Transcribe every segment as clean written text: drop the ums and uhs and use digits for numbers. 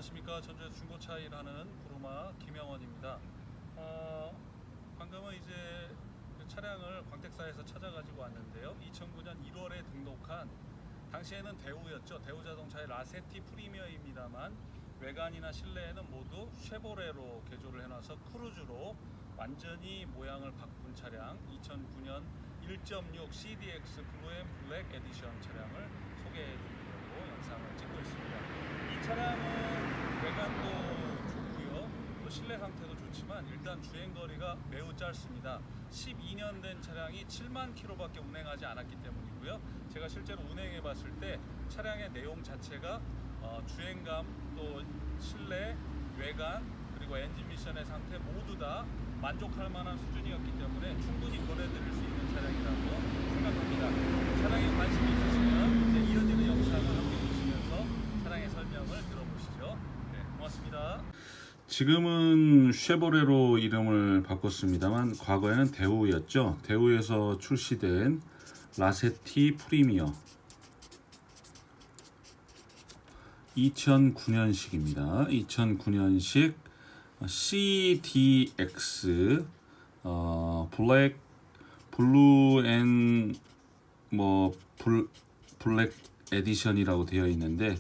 안녕하십니까. 전주에서 중고차 일하는 구루마 김영원입니다. 방금은 이제 그 차량을 광택사에서 찾아가지고 왔는데요. 2009년 1월에 등록한, 당시에는 대우였죠. 대우자동차의 라세티 프리미어입니다만 외관이나 실내에는 모두 쉐보레로 개조를 해놔서 크루즈로 완전히 모양을 바꾼 차량, 2009년 1.6 CDX 블루앤 블랙 에디션 차량을 소개해드리려고 영상을 찍고 있습니다. 이 차량은 외관도 좋고요, 또 실내 상태도 좋지만 일단 주행거리가 매우 짧습니다. 12년 된 차량이 7만 킬로밖에 운행하지 않았기 때문이고요. 제가 실제로 운행해 봤을 때 차량의 내용 자체가 주행감, 또 실내, 외관, 그리고 엔진 미션의 상태 모두 다 만족할 만한 수준이었기 때문에 충분히 권해드릴 수 있는 차량이라고 생각합니다. 차량에 관심이 있으시면 이제 이어지는 영상을 함께 보시면서 차량의 설명을 들어보시죠. 네, 고맙습니다. 지금은 쉐보레로 이름을 바꿨습니다만 과거에는 대우였죠. 대우에서 출시된 라세티 프리미어 2009년식입니다. 2009년식 CDX 블루 앤 블랙 에디션이라고 되어 있는데,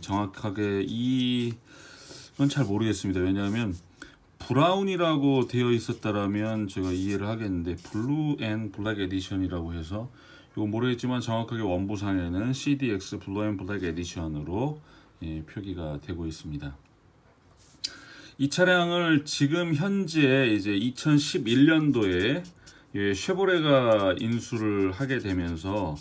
정확하게 이건 잘 모르겠습니다. 왜냐하면 브라운이라고 되어 있었다라면 제가 이해를 하겠는데 블루 앤 블랙 에디션이라고 해서 이거 모르겠지만 정확하게 원부상에는 CDX 블루 앤 블랙 에디션으로 표기가 되고 있습니다. 이 차량을 지금 현재 이제 2011년도에 쉐보레가 인수를 하게 되면서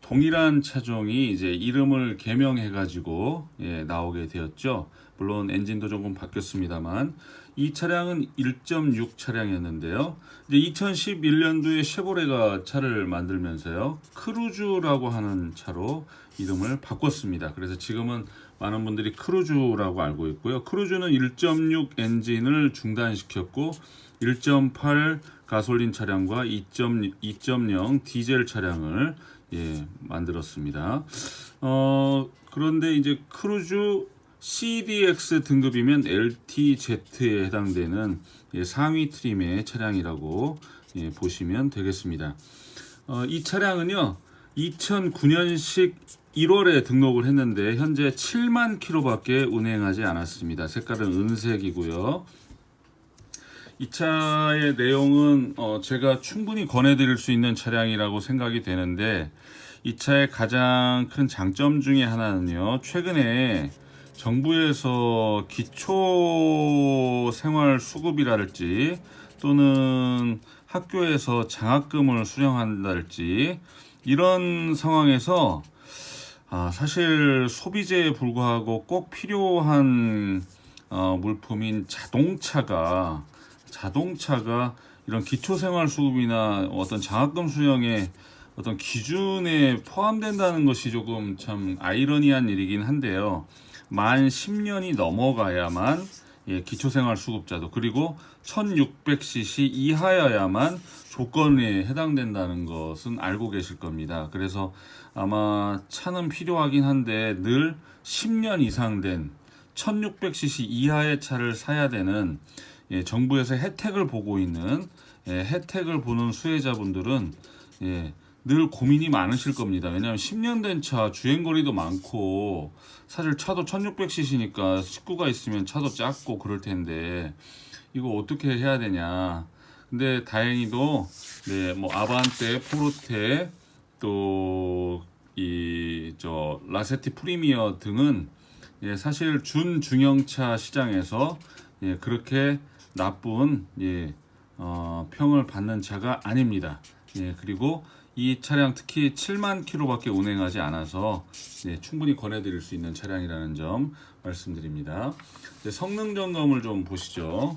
동일한 차종이 이제 이름을 개명해 가지고 나오게 되었죠. 물론 엔진도 조금 바뀌었습니다만 이 차량은 1.6 차량이었는데요. 이제 2011년도에 쉐보레가 차를 만들면서요, 크루즈라고 하는 차로 이름을 바꿨습니다. 그래서 지금은 많은 분들이 크루즈라고 알고 있고요. 크루즈는 1.6 엔진을 중단시켰고 1.8 가솔린 차량과 2.0 디젤 차량을 만들었습니다. 그런데 이제 크루즈 CDX 등급이면 LTZ에 해당되는 상위 트림의 차량이라고 보시면 되겠습니다. 이 차량은요 2009년식 1월에 등록을 했는데 현재 7만 킬로밖에 운행하지 않았습니다. 색깔은 은색이고요. 이 차의 내용은 제가 충분히 권해드릴 수 있는 차량이라고 생각이 되는데, 이 차의 가장 큰 장점 중에 하나는요, 최근에 정부에서 기초 생활 수급이랄지 또는 학교에서 장학금을 수령한달지 이런 상황에서 사실 소비재에 불과하고 꼭 필요한 물품인 자동차가 이런 기초생활수급이나 어떤 장학금 수령의 어떤 기준에 포함된다는 것이 조금 참 아이러니한 일이긴 한데요. 만 10년이 넘어가야만 기초생활수급자도, 그리고 1600cc 이하여야만 조건에 해당된다는 것은 알고 계실 겁니다. 그래서 아마 차는 필요하긴 한데 늘 10년 이상 된 1600cc 이하의 차를 사야 되는, 정부에서 혜택을 보고 있는, 혜택을 보는 수혜자분들은 늘 고민이 많으실 겁니다. 왜냐하면 10년 된 차, 주행거리도 많고, 사실 차도 1600cc니까 식구가 있으면 차도 작고 그럴 텐데 이거 어떻게 해야 되냐. 근데 다행히도 아반떼, 포르테, 또 라세티 프리미어 등은 사실 준중형차 시장에서 그렇게 나쁜 평을 받는 차가 아닙니다. 그리고 이 차량 특히 7만 킬로밖에 운행하지 않아서 충분히 권해드릴 수 있는 차량이라는 점 말씀드립니다. 성능 점검을 좀 보시죠.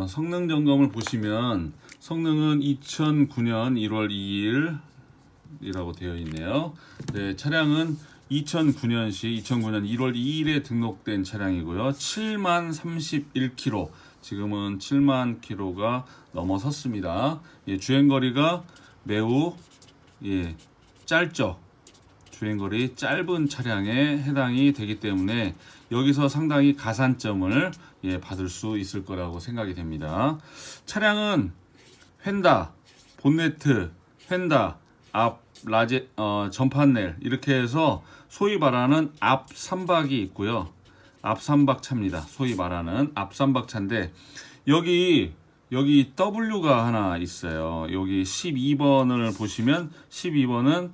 성능 점검을 보시면 성능은 2009년 1월 2일이라고 되어 있네요. 차량은 2009년식 2009년 1월 2일에 등록된 차량이고요. 7만 31km, 지금은 7만 킬로가 넘어섰습니다. 주행거리가 매우 짧죠. 주행거리 짧은 차량에 해당이 되기 때문에 여기서 상당히 가산점을 받을 수 있을 거라고 생각이 됩니다. 차량은 휀다, 본네트, 휀다, 앞 전판넬 이렇게 해서 소위 말하는 앞 3박이 있고요. 앞 3박 차입니다. 소위 말하는 앞 3박 차인데 여기 W가 하나 있어요. 여기 12번을 보시면 12번은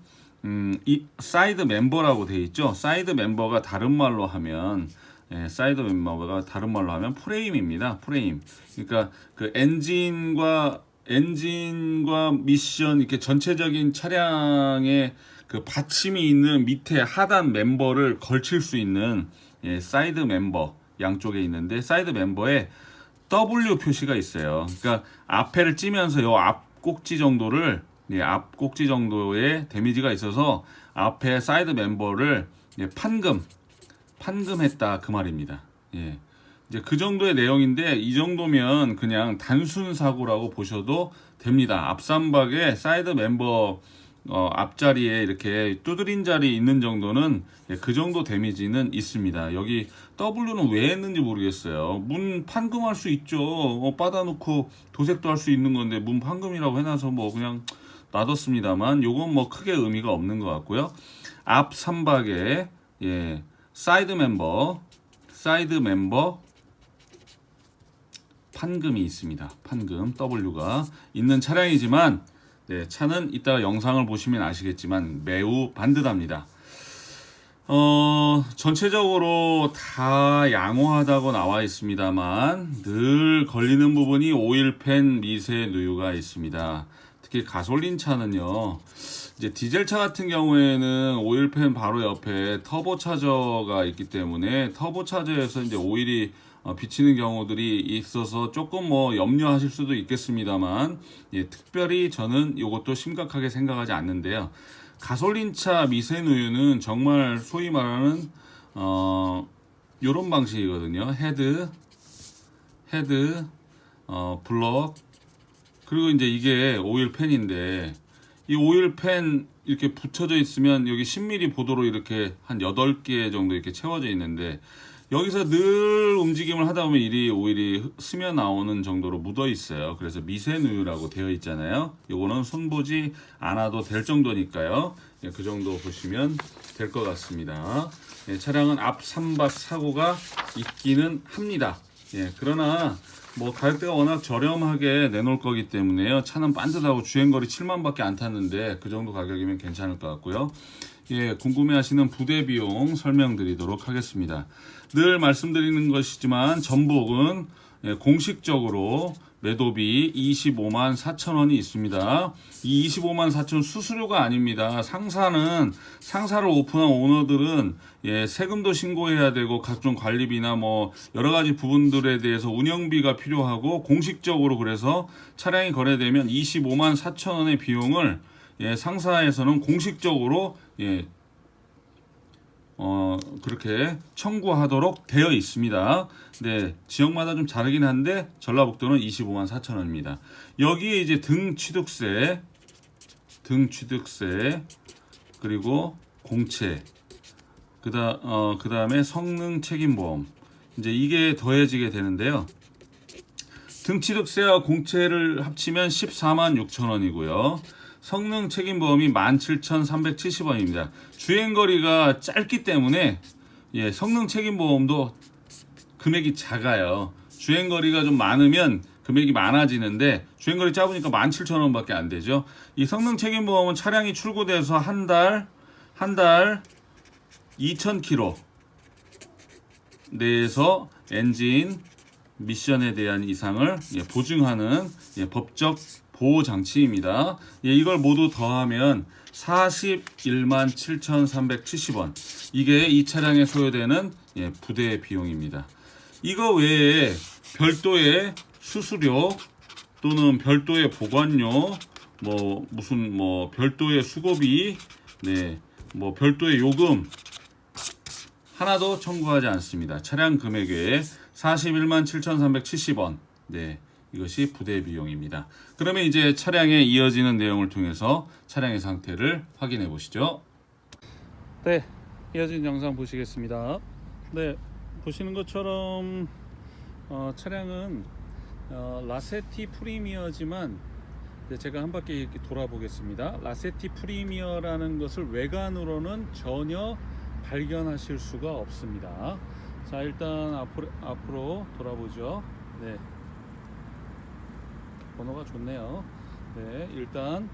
이 사이드 멤버라고 되어 있죠. 사이드 멤버가 다른 말로 하면 사이드 멤버가 다른 말로 하면 프레임입니다. 프레임. 그러니까 그 엔진과 미션 이렇게 전체적인 차량의 그 받침이 있는 밑에 하단 멤버를 걸칠 수 있는 사이드 멤버 양쪽에 있는데 사이드 멤버에 W 표시가 있어요. 그러니까 앞에를 찌면서 요 앞 꼭지 정도를 앞 꼭지 정도의 데미지가 있어서 앞에 사이드 멤버를 판금했다 그 말입니다. 이제 그 정도의 내용인데 이 정도면 그냥 단순 사고라고 보셔도 됩니다. 앞삼박에 사이드 멤버 앞자리에 이렇게 두드린 자리 있는 정도는 그 정도 데미지는 있습니다. 여기 W는 왜 했는지 모르겠어요. 문 판금할 수 있죠. 받아놓고 도색도 할 수 있는 건데 문 판금이라고 해놔서 뭐 그냥 놔뒀습니다만 요건 뭐 크게 의미가 없는 것 같고요. 앞 3박에 사이드 멤버 판금이 있습니다. 판금 W가 있는 차량이지만 차는 이따가 영상을 보시면 아시겠지만 매우 반듯합니다. 전체적으로 다 양호하다고 나와 있습니다만 늘 걸리는 부분이 오일팬 미세 누유가 있습니다. 특히 가솔린 차는요. 이제 디젤차 같은 경우에는 오일팬 바로 옆에 터보차저가 있기 때문에 터보차저에서 이제 오일이 비치는 경우들이 있어서 조금 뭐 염려하실 수도 있겠습니다만 특별히 저는 이것도 심각하게 생각하지 않는데요. 가솔린차 미세누유는 정말 소위 말하는 요런 방식이거든요. 헤드 블럭 그리고 이제 이게 오일팬인데 이 오일팬 이렇게 붙여져 있으면 여기 10mm 보도로 이렇게 한 8개 정도 이렇게 채워져 있는데 여기서 늘 움직임을 하다 보면 오일이 스며 나오는 정도로 묻어 있어요. 그래서 미세누유라고 되어 있잖아요. 요거는 손보지 않아도 될 정도니까요. 그 정도 보시면 될 것 같습니다. 차량은 앞 3박 사고가 있기는 합니다. 그러나 뭐 가격대가 워낙 저렴하게 내놓을 거기 때문에요. 차는 반듯하고 주행거리 7만 밖에 안 탔는데 그 정도 가격이면 괜찮을 것 같고요. 궁금해하시는 부대 비용 설명드리도록 하겠습니다. 늘 말씀드리는 것이지만 전복은 공식적으로 매도비 25만 4천 원이 있습니다. 이 25만 4천 수수료가 아닙니다. 상사를 오픈한 오너들은 세금도 신고해야 되고 각종 관리비나 뭐 여러 가지 부분들에 대해서 운영비가 필요하고 공식적으로 그래서 차량이 거래되면 25만 4천 원의 비용을 상사에서는 공식적으로 그렇게 청구하도록 되어 있습니다. 지역마다 좀 다르긴 한데 전라북도는 25만 4천 원입니다. 여기에 이제 등 취득세 그리고 공채 그 다음에 성능 책임보험 이제 이게 더해지게 되는데요. 등 취득세와 공채를 합치면 14만 6천 원이고요. 성능 책임보험이 17,370원입니다. 주행거리가 짧기 때문에 성능 책임보험도 금액이 작아요. 주행거리가 좀 많으면 금액이 많아지는데 주행거리 짧으니까 17,000원 밖에 안 되죠. 이 성능 책임보험은 차량이 출고돼서 한 달 2,000km 내에서 엔진 미션에 대한 이상을 보증하는 법적 보호장치입니다. 이걸 모두 더하면 41만 7,370원. 이게 이 차량에 소요되는 부대 비용입니다. 이거 외에 별도의 수수료 또는 별도의 보관료, 별도의 수고비, 뭐 별도의 요금 하나도 청구하지 않습니다. 차량 금액 외에 41만 7,370원. 이것이 부대 비용입니다. 그러면 이제 차량에 이어지는 내용을 통해서 차량의 상태를 확인해 보시죠. 네, 이어진 영상 보시겠습니다. 네, 보시는 것처럼 차량은 라세티 프리미어지만 제가 한 바퀴 이렇게 돌아보겠습니다. 라세티 프리미어라는 것을 외관으로는 전혀 발견하실 수가 없습니다. 자, 일단 앞으로 돌아보죠. 네, 번호가 좋네요. 네, 일단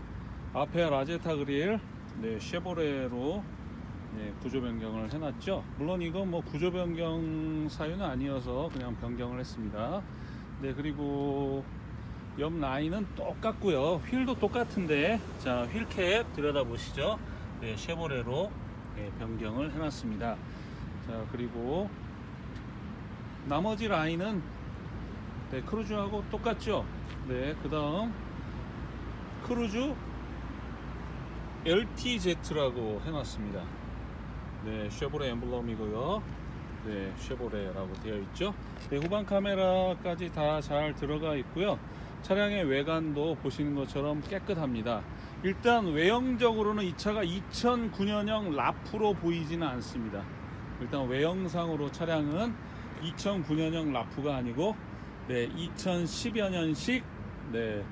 앞에 라제타 그릴, 네, 쉐보레로 네, 구조 변경을 해놨죠. 물론 이건 뭐 구조 변경 사유는 아니어서 그냥 변경을 했습니다. 네, 그리고 옆 라인은 똑같고요. 휠도 똑같은데, 자, 휠캡 들여다보시죠. 네, 쉐보레로 네, 변경을 해놨습니다. 자, 그리고 나머지 라인은 네, 크루즈하고 똑같죠. 네, 그 다음 크루즈 LTZ라고 해놨습니다. 네, 쉐보레 엠블럼이고요. 네, 쉐보레라고 되어 있죠. 네, 후방 카메라까지 다 잘 들어가 있고요. 차량의 외관도 보시는 것처럼 깨끗합니다. 일단 외형적으로는 이 차가 2009년형 라프로 보이지는 않습니다. 일단 외형상으로 차량은 2009년형 라프가 아니고 네, 2010여 년식 네,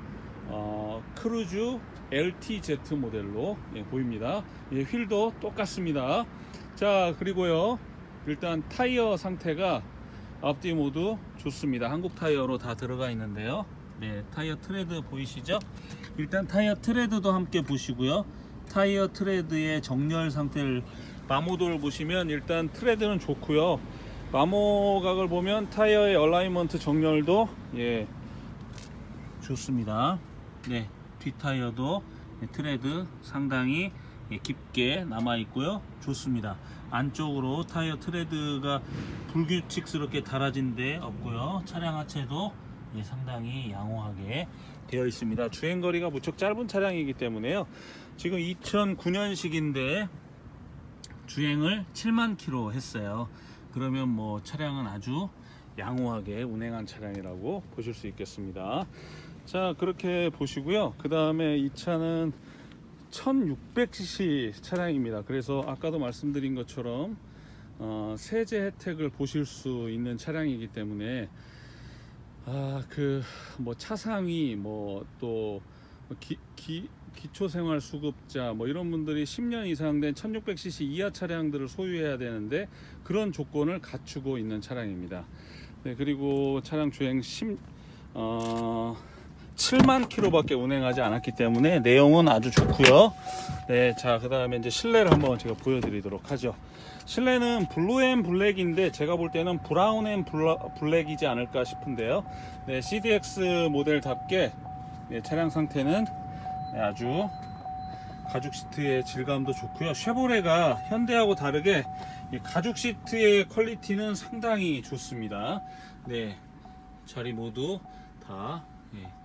크루즈 LTZ 모델로 예, 보입니다. 예, 휠도 똑같습니다. 자, 그리고요, 일단 타이어 상태가 앞뒤 모두 좋습니다. 한국 타이어로 다 들어가 있는데요. 네, 타이어 트레드 보이시죠? 일단 타이어 트레드도 함께 보시고요. 타이어 트레드의 정렬 상태를 마모도를 보시면 일단 트레드는 좋고요. 마모각을 보면 타이어의 얼라이먼트 정렬도 예, 좋습니다. 네, 뒷 타이어도 트레드 상당히 깊게 남아 있고요. 좋습니다. 안쪽으로 타이어 트레드가 불규칙스럽게 달아진 데 없고요. 차량 하체도 상당히 양호하게 되어 있습니다. 주행거리가 무척 짧은 차량이기 때문에요. 지금 2009년식인데 주행을 7만 킬로 했어요. 그러면 뭐 차량은 아주 양호하게 운행한 차량이라고 보실 수 있겠습니다. 자, 그렇게 보시고요. 그 다음에 이 차는 1600cc 차량입니다. 그래서 아까도 말씀드린 것처럼 세제 혜택을 보실 수 있는 차량이기 때문에 뭐 차상위 뭐 또 기초생활수급자 뭐 이런 분들이 10년 이상 된 1600cc 이하 차량들을 소유해야 되는데 그런 조건을 갖추고 있는 차량입니다. 네, 그리고 차량 주행 7만 킬로밖에 운행하지 않았기 때문에 내용은 아주 좋고요. 네, 자, 그 다음에 이제 실내를 한번 제가 보여드리도록 하죠. 실내는 블루 앤 블랙인데 제가 볼 때는 브라운 앤 블랙이지 않을까 싶은데요. 네, CDX 모델답게 네, 차량 상태는 네, 아주 가죽 시트의 질감도 좋고요. 쉐보레가 현대하고 다르게 가죽 시트의 퀄리티는 상당히 좋습니다. 네, 자리 모두 다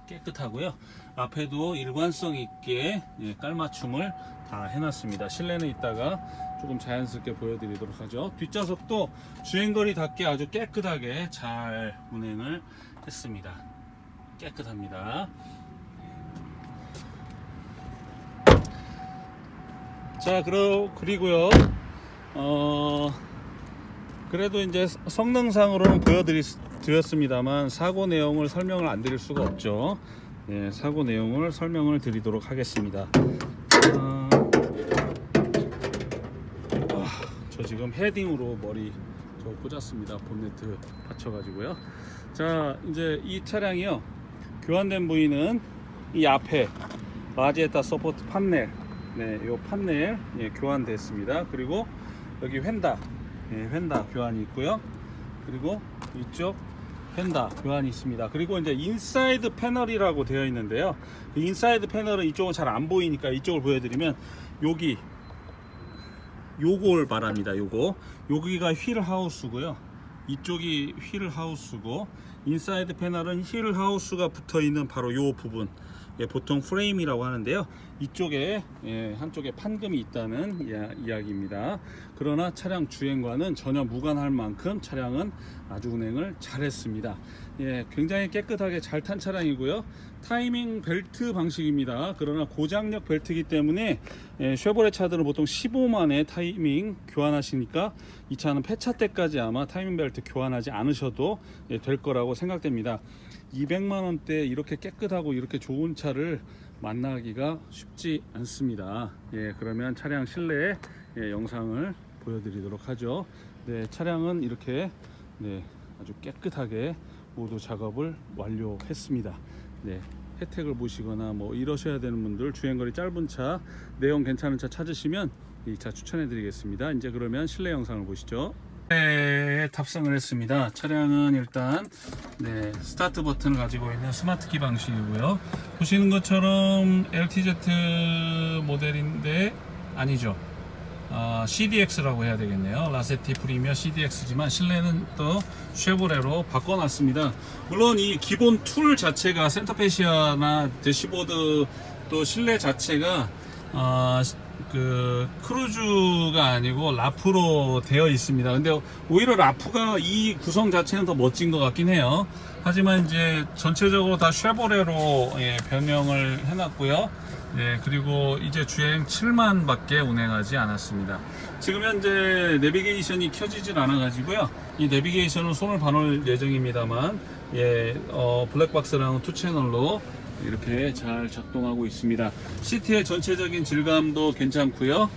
깨끗하고요. 앞에도 일관성 있게 깔맞춤을 다 해놨습니다. 실내는 이따가 조금 자연스럽게 보여드리도록 하죠. 뒷좌석도 주행거리답게 아주 깨끗하게 잘 운행을 했습니다. 깨끗합니다. 자, 그리고요, 그래도 이제 성능상으로는 보여드렸습니다만 사고 내용을 설명을 안 드릴 수가 없죠. 네, 사고 내용을 설명을 드리도록 하겠습니다. 저 지금 헤딩으로 머리 저 꽂았습니다. 본네트 받쳐가지고요. 자, 이제 이 차량이요, 교환된 부위는 이 앞에 라제타 서포트 판넬, 네, 요 판넬 교환됐습니다. 그리고 여기 휀다, 휀다 교환이 있고요. 그리고 이쪽 휀다 교환이 있습니다. 그리고 이제 인사이드 패널이라고 되어 있는데요. 그 인사이드 패널은 이쪽은 잘 안 보이니까 이쪽을 보여드리면 요걸 말합니다. 여기가 휠 하우스고요. 이쪽이 휠 하우스고 인사이드 패널은 힐 하우스가 붙어 있는 바로 이 부분, 보통 프레임이라고 하는데요. 이쪽에 한쪽에 판금이 있다는 이야기입니다. 그러나 차량 주행과는 전혀 무관할 만큼 차량은 아주 운행을 잘했습니다. 굉장히 깨끗하게 잘 탄 차량이고요. 타이밍 벨트 방식입니다. 그러나 고장력 벨트이기 때문에 쉐보레 차들은 보통 15만에 타이밍 교환하시니까 이 차는 폐차 때까지 아마 타이밍 벨트 교환하지 않으셔도 될 거라고 생각됩니다. 200만원대 이렇게 깨끗하고 이렇게 좋은 차를 만나기가 쉽지 않습니다. 그러면 차량 실내 영상을 보여드리도록 하죠. 차량은 이렇게 아주 깨끗하게 모두 작업을 완료했습니다. 혜택을 보시거나 뭐 이러셔야 되는 분들, 주행거리 짧은 차, 내용 괜찮은 차 찾으시면 이 차 추천해 드리겠습니다. 이제 그러면 실내 영상을 보시죠. 탑승을 했습니다. 차량은 일단 스타트 버튼을 가지고 있는 스마트키 방식이고요. 보시는 것처럼 LTZ 모델인데 아니죠. CDX라고 해야 되겠네요. 라세티 프리미어 CDX지만 실내는 또 쉐보레로 바꿔놨습니다. 물론 이 기본 툴 자체가 센터페시아나 대시보드 또 실내 자체가 크루즈가 아니고 라프로 되어 있습니다. 근데 오히려 라프가 이 구성 자체는 더 멋진 것 같긴 해요. 하지만 이제 전체적으로 다 쉐보레로 변형을 해놨고요. 그리고 이제 주행 7만 밖에 운행하지 않았습니다. 지금 현재 내비게이션이 켜지질 않아 가지고요. 이 내비게이션은 손을 봐놓을 예정입니다만 블랙박스랑 2채널로 이렇게 잘 작동하고 있습니다. 시트의 전체적인 질감도 괜찮고요.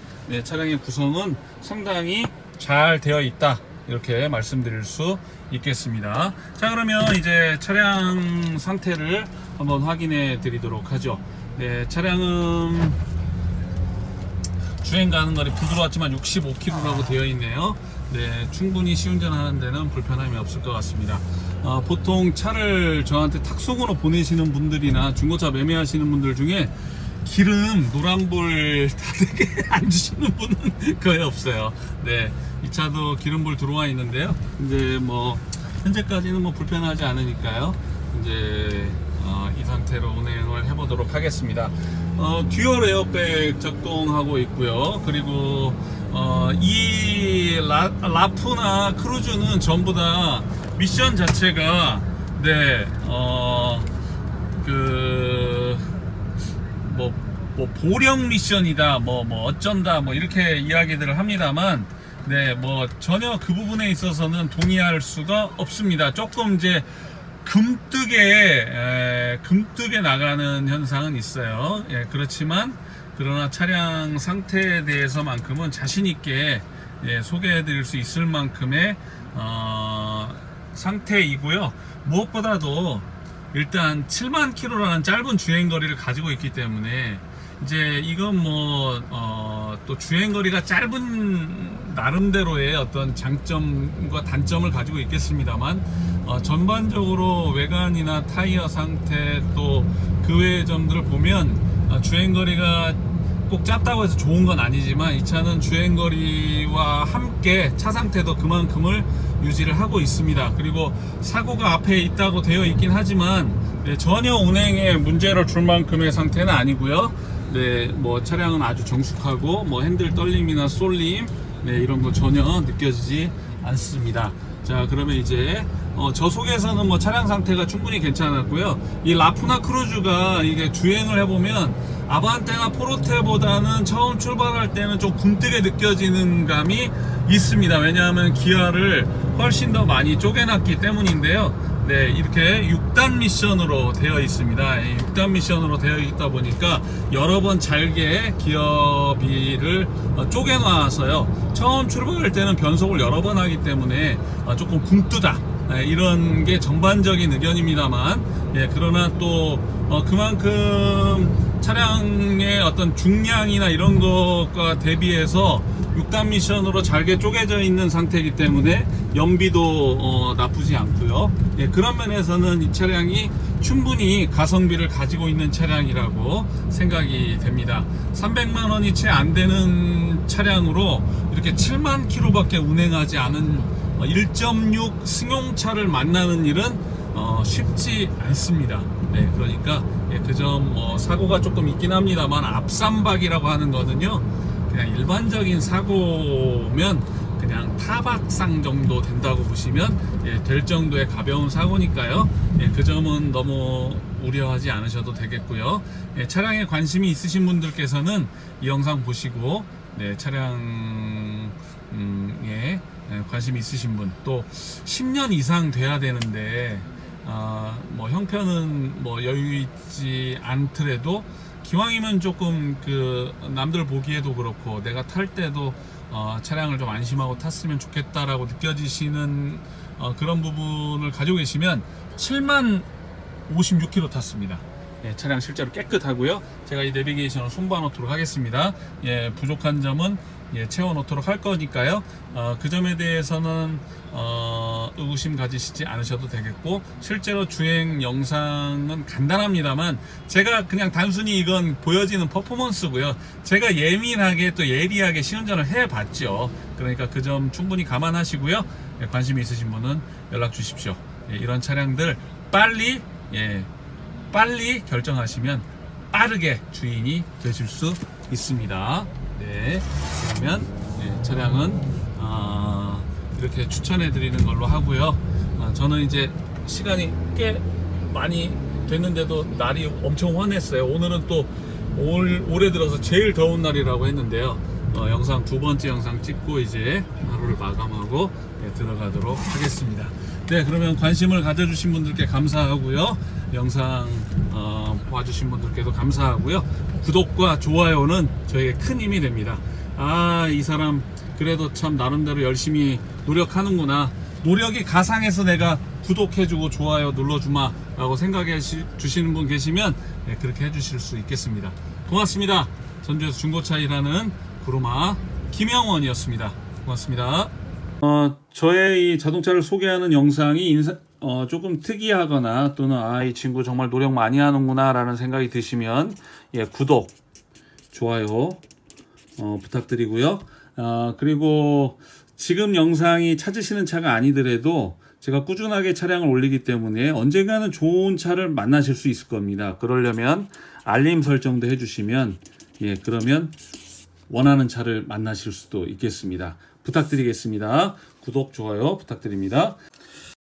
차량의 구성은 상당히 잘 되어 있다, 이렇게 말씀드릴 수 있겠습니다. 자, 그러면 이제 차량 상태를 한번 확인해 드리도록 하죠. 차량은 주행 가는 거리 부드러웠지만 65km라고 되어 있네요. 충분히 시운전하는 데는 불편함이 없을 것 같습니다. 보통 차를 저한테 탁송으로 보내시는 분들이나 중고차 매매하시는 분들 중에 기름 노란불 다되게 안 주시는 분은 거의 없어요. 이 차도 기름불 들어와 있는데요. 이제 뭐 현재까지는 뭐 불편하지 않으니까요. 이제 이 상태로 운행을 해보도록 하겠습니다. 듀얼 에어백 작동하고 있고요. 그리고 이 라프나 크루즈는 전부 다 미션 자체가 뭐 보령 미션이다, 뭐 어쩐다, 뭐 이렇게 이야기들을 합니다만, 뭐 전혀 그 부분에 있어서는 동의할 수가 없습니다. 조금 이제 금뜨게 나가는 현상은 있어요. 그렇지만 그러나 차량 상태에 대해서만큼은 자신 있게 소개해 드릴 수 있을 만큼의 상태이고요. 무엇보다도 일단 7만 킬로라는 짧은 주행거리를 가지고 있기 때문에 이제 이건 또 주행거리가 짧은 나름대로의 어떤 장점과 단점을 가지고 있겠습니다만, 전반적으로 외관이나 타이어 상태 또 그 외의 점들을 보면 주행거리가 꼭 짧다고 해서 좋은 건 아니지만, 이 차는 주행거리와 함께 차 상태도 그만큼을 유지를 하고 있습니다. 그리고 사고가 앞에 있다고 되어 있긴 하지만 전혀 운행에 문제를 줄 만큼의 상태는 아니고요. 뭐 차량은 아주 정숙하고 뭐 핸들 떨림이나 쏠림 이런 거 전혀 느껴지지 않습니다. 자, 그러면 이제 저속에서는 뭐 차량 상태가 충분히 괜찮았고요. 이 라프나 크루즈가 이게 주행을 해보면 아반떼나 포르테보다는 처음 출발할 때는 좀 굼뜨게 느껴지는 감이 있습니다. 왜냐하면 기아를 훨씬 더 많이 쪼개놨기 때문인데요. 이렇게 6단 미션으로 되어 있습니다. 6단 미션으로 되어 있다 보니까 여러 번 잘게 기어비를 쪼개놔서요. 처음 출발할 때는 변속을 여러 번 하기 때문에 조금 굼뜨다, 이런 게 전반적인 의견입니다만, 그러나 또 그만큼 차량의 어떤 중량이나 이런 것과 대비해서 6단 미션으로 잘게 쪼개져 있는 상태이기 때문에 연비도 나쁘지 않고요. 그런 면에서는 이 차량이 충분히 가성비를 가지고 있는 차량이라고 생각이 됩니다. 300만원이 채 안 되는 차량으로 이렇게 7만 킬로밖에 운행하지 않은 1.6 승용차를 만나는 일은 쉽지 않습니다. 네, 그러니까 그 점 사고가 조금 있긴 합니다만 앞삼박이라고 하는 거는요, 그냥 일반적인 사고면 그냥 타박상 정도 된다고 보시면 될 정도의 가벼운 사고니까요. 그 점은 너무 우려하지 않으셔도 되겠고요. 차량에 관심이 있으신 분들께서는 이 영상 보시고 차량에 관심 있으신 분, 또 10년 이상 돼야 되는데 뭐 형편은 뭐 여유 있지 않더라도 기왕이면 조금 그 남들 보기에도 그렇고 내가 탈 때도 차량을 좀 안심하고 탔으면 좋겠다라고 느껴지시는 그런 부분을 가지고 계시면 7만 56km 탔습니다. 차량 실제로 깨끗하고요. 제가 이 내비게이션을 손봐 놓도록 하겠습니다. 부족한 점은 채워 놓도록 할 거니까요. 그 점에 대해서는 의구심 가지시지 않으셔도 되겠고, 실제로 주행 영상은 간단합니다만 제가 그냥 단순히 이건 보여지는 퍼포먼스고요. 제가 예민하게 또 예리하게 시운전을 해봤죠. 그러니까 그 점 충분히 감안하시고요. 관심이 있으신 분은 연락 주십시오. 이런 차량들 빨리 결정하시면 빠르게 주인이 되실 수 있습니다. 그러면 차량은 이렇게 추천해 드리는 걸로 하고요. 저는 이제 시간이 꽤 많이 됐는데도 날이 엄청 환했어요. 오늘은 또 올해 들어서 제일 더운 날이라고 했는데요. 영상 두 번째 영상 찍고 이제 하루를 마감하고 들어가도록 하겠습니다. 그러면 관심을 가져주신 분들께 감사하고요. 영상 봐주신 분들께도 감사하고요. 구독과 좋아요는 저에게 큰 힘이 됩니다. 이 사람 그래도 참 나름대로 열심히 노력하는구나, 노력이 가상해서 내가 구독해주고 좋아요 눌러주마 라고 생각해 주시는 분 계시면 그렇게 해주실 수 있겠습니다. 고맙습니다. 전주에서 중고차 일하는 구루마 김영원이었습니다. 고맙습니다. 저의 이 자동차를 소개하는 영상이 조금 특이하거나 또는 이 친구 정말 노력 많이 하는구나 라는 생각이 드시면 구독, 좋아요 부탁드리고요. 그리고 지금 영상이 찾으시는 차가 아니더라도 제가 꾸준하게 차량을 올리기 때문에 언젠가는 좋은 차를 만나실 수 있을 겁니다. 그러려면 알림 설정도 해주시면 그러면 원하는 차를 만나실 수도 있겠습니다. 부탁드리겠습니다. 구독, 좋아요 부탁드립니다.